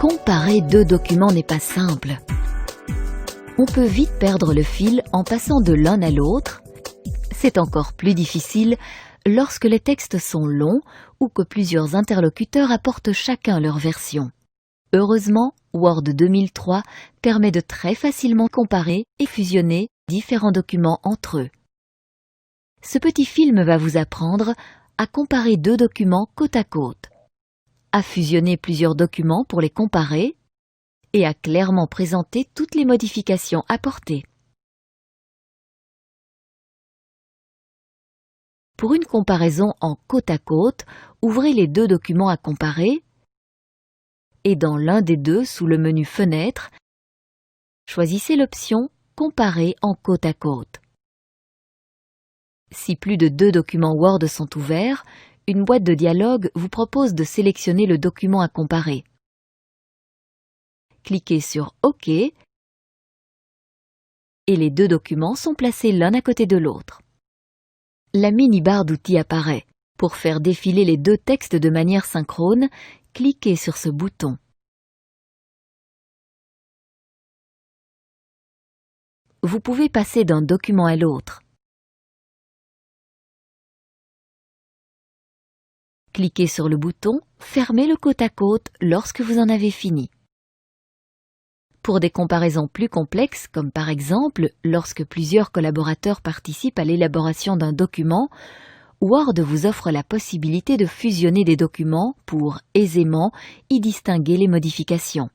Comparer deux documents n'est pas simple. On peut vite perdre le fil en passant de l'un à l'autre. C'est encore plus difficile lorsque les textes sont longs ou que plusieurs interlocuteurs apportent chacun leur version. Heureusement, Word 2003 permet de très facilement comparer et fusionner différents documents entre eux. Ce petit film va vous apprendre à comparer deux documents côte à côte, à fusionner plusieurs documents pour les comparer et à clairement présenter toutes les modifications apportées. Pour une comparaison en côte à côte, ouvrez les deux documents à comparer et dans l'un des deux, sous le menu Fenêtre, choisissez l'option Comparer en côte à côte. Si plus de deux documents Word sont ouverts, une boîte de dialogue vous propose de sélectionner le document à comparer. Cliquez sur OK et les deux documents sont placés l'un à côté de l'autre. La mini-barre d'outils apparaît. Pour faire défiler les deux textes de manière synchrone, cliquez sur ce bouton. Vous pouvez passer d'un document à l'autre. Cliquez sur le bouton « Fermez le côte à côte » lorsque vous en avez fini. Pour des comparaisons plus complexes, comme par exemple lorsque plusieurs collaborateurs participent à l'élaboration d'un document, Word vous offre la possibilité de fusionner des documents pour aisément y distinguer les modifications.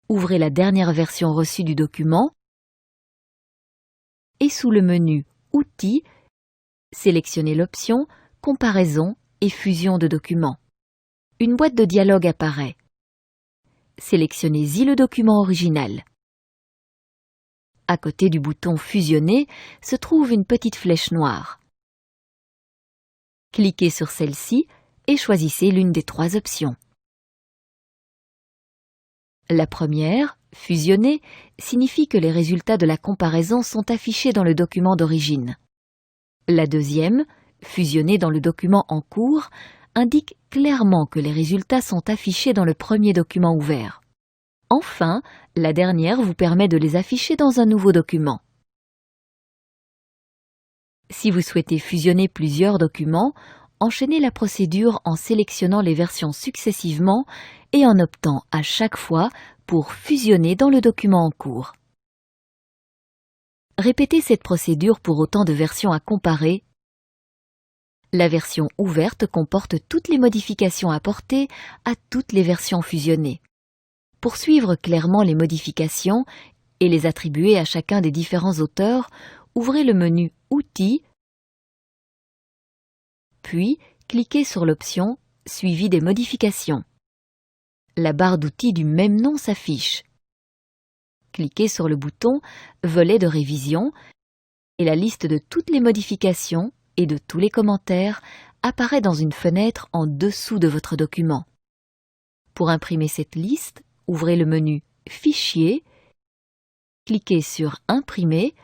Ouvrez la dernière version reçue du document et sous le menu « Outils », sélectionnez l'option « Comparaison et fusion de documents ». Une boîte de dialogue apparaît. Sélectionnez-y le document original. À côté du bouton « Fusionner » se trouve une petite flèche noire. Cliquez sur celle-ci et choisissez l'une des trois options. La première, « Fusionner », signifie que les résultats de la comparaison sont affichés dans le document d'origine. La deuxième, « Fusionner dans le document en cours », indique clairement que les résultats sont affichés dans le premier document ouvert. Enfin, la dernière vous permet de les afficher dans un nouveau document. Si vous souhaitez fusionner plusieurs documents, enchaînez la procédure en sélectionnant les versions successivement et en optant à chaque fois pour fusionner dans le document en cours. Répétez cette procédure pour autant de versions à comparer. La version ouverte comporte toutes les modifications apportées à toutes les versions fusionnées. Pour suivre clairement les modifications et les attribuer à chacun des différents auteurs, ouvrez le menu « Outils », puis cliquez sur l'option « Suivi des modifications ». La barre d'outils du même nom s'affiche. Cliquez sur le bouton « Volet de révision » et la liste de toutes les modifications et de tous les commentaires apparaît dans une fenêtre en dessous de votre document. Pour imprimer cette liste, ouvrez le menu « Fichier », cliquez sur « Imprimer »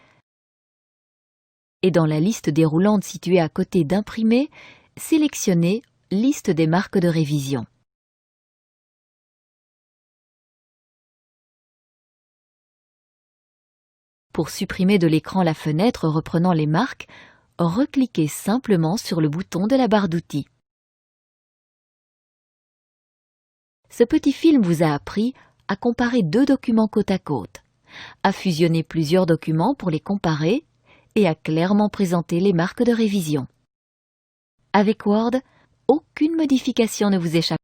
et dans la liste déroulante située à côté d'Imprimer, sélectionnez « Liste des marques de révision ». Pour supprimer de l'écran la fenêtre reprenant les marques, recliquez simplement sur le bouton de la barre d'outils. Ce petit film vous a appris à comparer deux documents côte à côte, à fusionner plusieurs documents pour les comparer et à clairement présenter les marques de révision. Avec Word, aucune modification ne vous échappe.